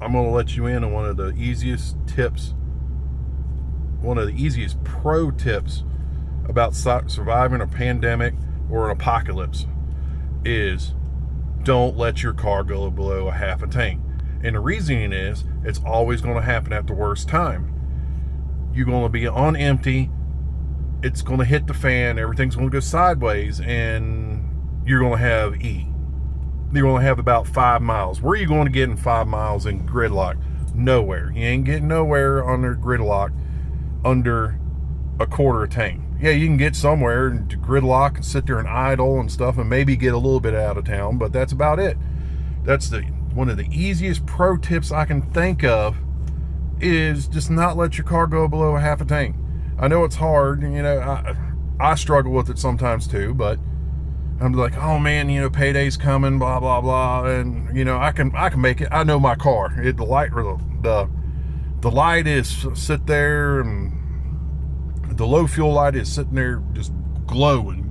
I'm going to let you in on one of the easiest tips, one of the easiest pro tips about surviving a pandemic or an apocalypse is don't let your car go below a half a tank. And the reasoning is it's always going to happen at the worst time. You're going to be on empty, it's going to hit the fan, everything's going to go sideways, and you're going to have E. You're going to have about 5 miles. Where are you going to get in 5 miles in gridlock? Nowhere. You ain't getting nowhere under gridlock under a quarter tank. Yeah, you can get somewhere and gridlock and sit there and idle and stuff and maybe get a little bit out of town, but that's about it. That's one of the easiest pro tips I can think of is just not let your car go below a half a tank. I know it's hard, you know, I struggle with it sometimes too, but I'm like, oh man, you know, payday's coming, blah blah blah, and you know, I can make it. I know my car. The light is sit there, and the low fuel light is sitting there just glowing.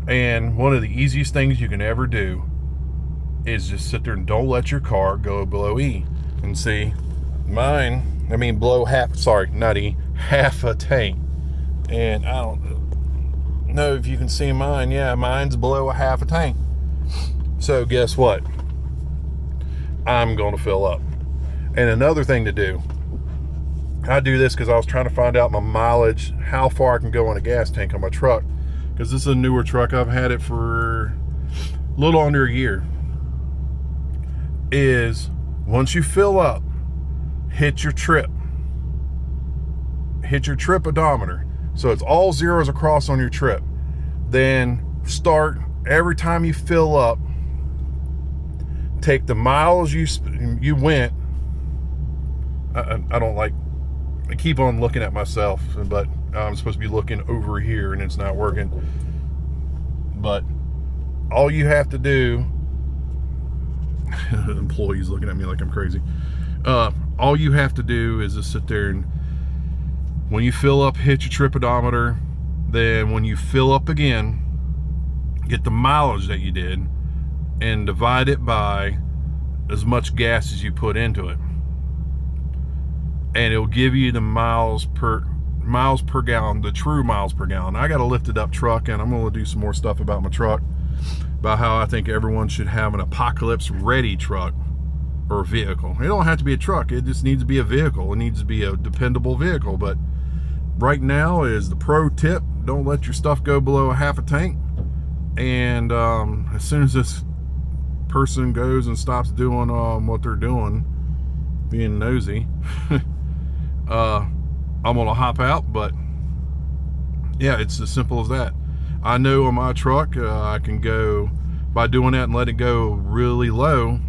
And one of the easiest things you can ever do is just sit there and don't let your car go below E. And see, below half a tank. And I don't know if you can see mine. Yeah, mine's below a half a tank. So guess what? I'm going to fill up. And another thing to do, I do this because I was trying to find out my mileage, how far I can go on a gas tank on my truck, because this is a newer truck. I've had it for a little under a year. Is once you fill up, hit your trip odometer, so it's all zeros across on your trip. Then start every time you fill up, take the miles you went. I don't like, I keep on looking at myself, but I'm supposed to be looking over here and it's not working. But all you have to do, employees looking at me like I'm crazy. All you have to do is just sit there and when you fill up, hit your trip odometer. Then when you fill up again, get the mileage that you did and divide it by as much gas as you put into it. And it'll give you the miles per gallon, the true miles per gallon. I got a lifted up truck, and I'm going to do some more stuff about my truck, about how I think everyone should have an apocalypse ready truck or vehicle. It don't have to be a truck. It just needs to be a vehicle. It needs to be a dependable vehicle. But right now is the pro tip. Don't let your stuff go below a half a tank. And as soon as this person goes and stops doing what they're doing, being nosy, I'm gonna hop out. But yeah, it's as simple as that. I know on my truck I can go, by doing that and let it go really low.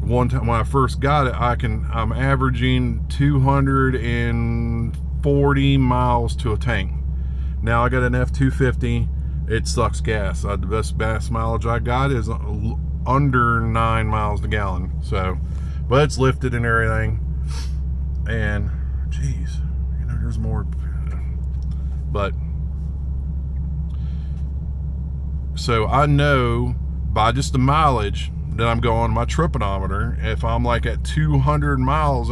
One time when I first got it, I'm averaging 240 miles to a tank. Now I got an F-250. It sucks gas. The best gas mileage I got is under 9 miles a gallon. So, but it's lifted and everything. And geez, you know, there's more. But so I know by just the mileage that I'm going, my trip odometer, if I'm like at 200 miles,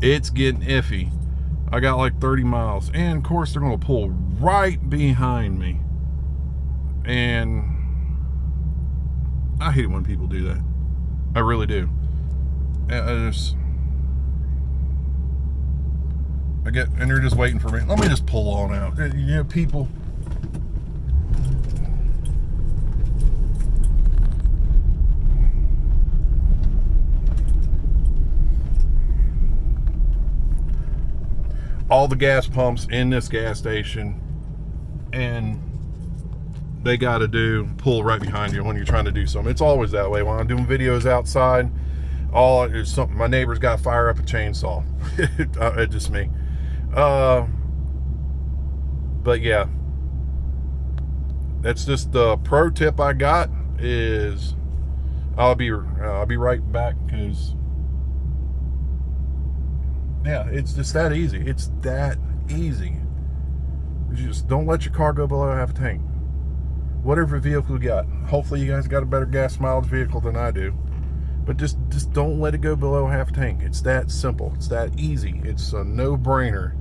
it's getting iffy. I got like 30 miles, and of course they're going to pull right behind me, and I hate it when people do that. I really do. And they're just waiting for me. Let me just pull on out. You know, people. All the gas pumps in this gas station, and they got to pull right behind you when you're trying to do something. It's always that way when I'm doing videos outside. It's something, my neighbor's got to fire up a chainsaw. It's just me. But yeah, that's just the pro tip I got. Is I'll be right back, because yeah, it's just that easy. It's that easy. You just don't let your car go below half a tank. whatever vehicle you got. Hopefully you guys got a better gas mileage vehicle than I do. But just don't let it go below half a tank. It's that simple. It's that easy. It's a no-brainer.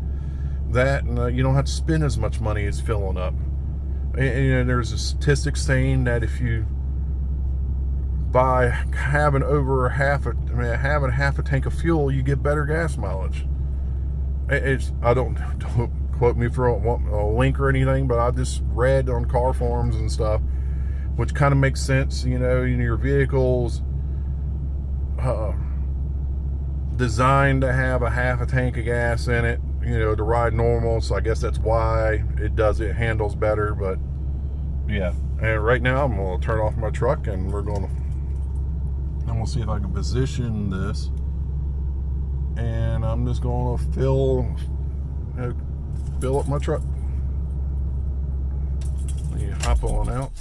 That, and you don't have to spend as much money as filling up. And there's a statistic saying that if you by having over half a tank of fuel, you get better gas mileage. I don't quote me for a link or anything, but I just read on car forums and stuff, which kind of makes sense. You know, your vehicle's designed to have a half a tank of gas in it, you know, to ride normal. So I guess that's why it handles better. But yeah, and right now I'm gonna turn off my truck and we'll see if I can position this, and I'm just gonna fill up my truck. Let me hop on out.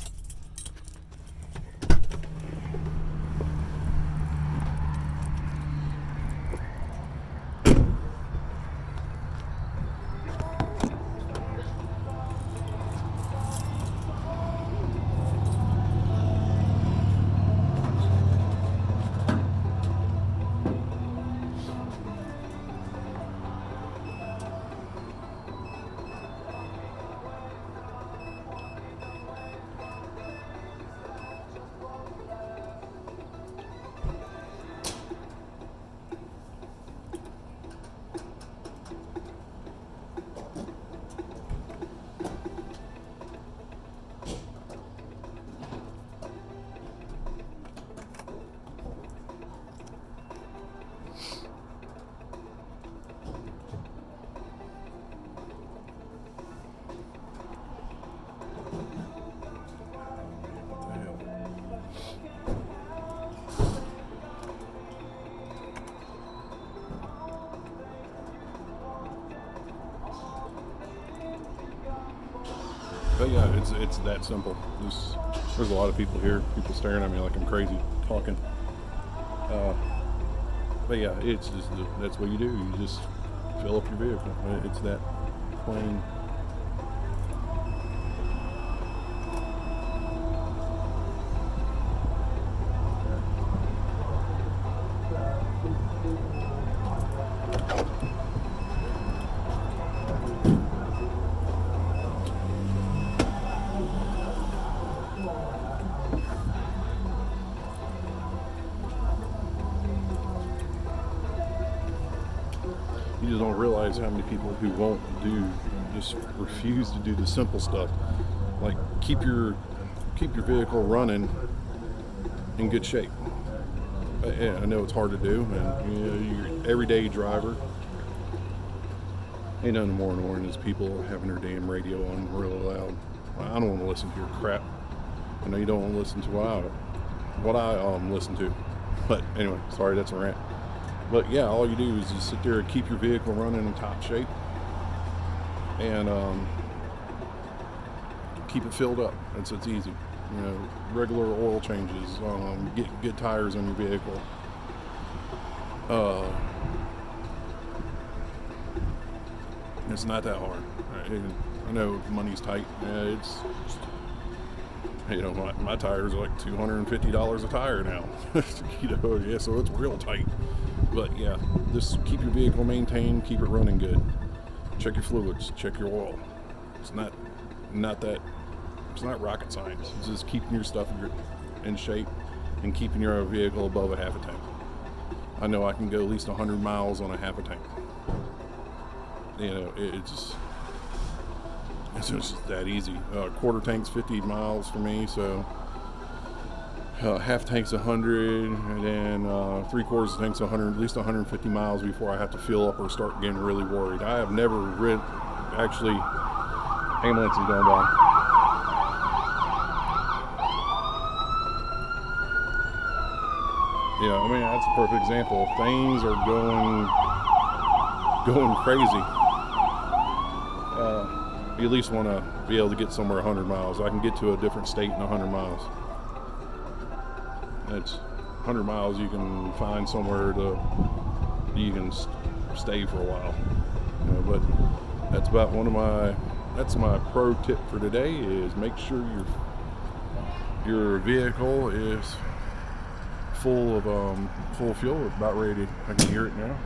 But yeah, it's that simple. There's a lot of people here, people staring at me like I'm crazy talking. But yeah, it's just that's what you do. You just fill up your vehicle. It's that plain. You just don't realize how many people who just refuse to do the simple stuff, like keep your vehicle running in good shape. I know it's hard to do, and you're an everyday driver. Ain't nothing more annoying is people having their damn radio on really loud. I don't want to listen to your crap. I know you don't want to listen to what I listen to. But anyway, sorry, that's a rant. But yeah, all you do is just sit there and keep your vehicle running in top shape, and keep it filled up. It's easy. You know, regular oil changes, get good tires on your vehicle. It's not that hard. I know money's tight. It's my tires are like $250 a tire now. Yeah, so it's real tight. But yeah, just keep your vehicle maintained, keep it running good. Check your fluids, check your oil. It's not rocket science. It's just keeping your stuff in shape and keeping your vehicle above a half a tank. I know I can go at least 100 miles on a half a tank. You know, it's just that easy. Quarter tank's 50 miles for me, so half tank's 100, and then 3/4 tank's 100, at least 150 miles before I have to fill up or start getting really worried. I have never actually, ambulance is going by. Yeah, I mean, that's a perfect example. Things are going crazy. You at least want to be able to get somewhere 100 miles. I can get to a different state in 100 miles. It's 100 miles you can find somewhere you can stay for a while. But that's about that's my pro tip for today is make sure your vehicle is full of full fuel, about ready to, I can hear it now.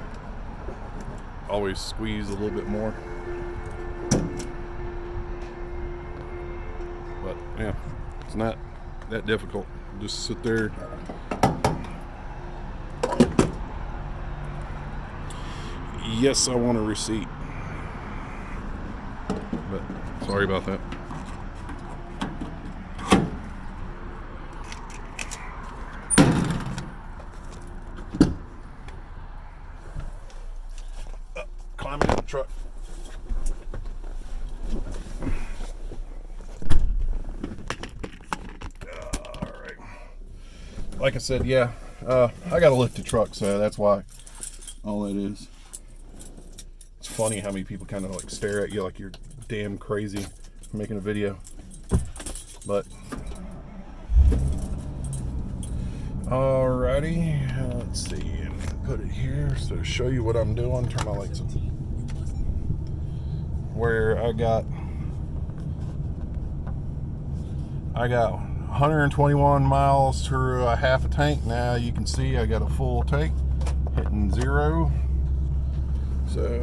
Always squeeze a little bit more. But yeah, it's not that difficult. Just sit there. Yes, I want a receipt. But sorry about that. Climbing in the truck. Alright. Like I said, yeah, I gotta lift the truck, so that's why all that is. It's funny how many people kind of like stare at you like you're damn crazy for making a video. But alrighty, let's see, and put it here so to show you what I'm doing. Turn my lights on. Where I got 121 miles through a half a tank. Now you can see I got a full tank hitting 0. So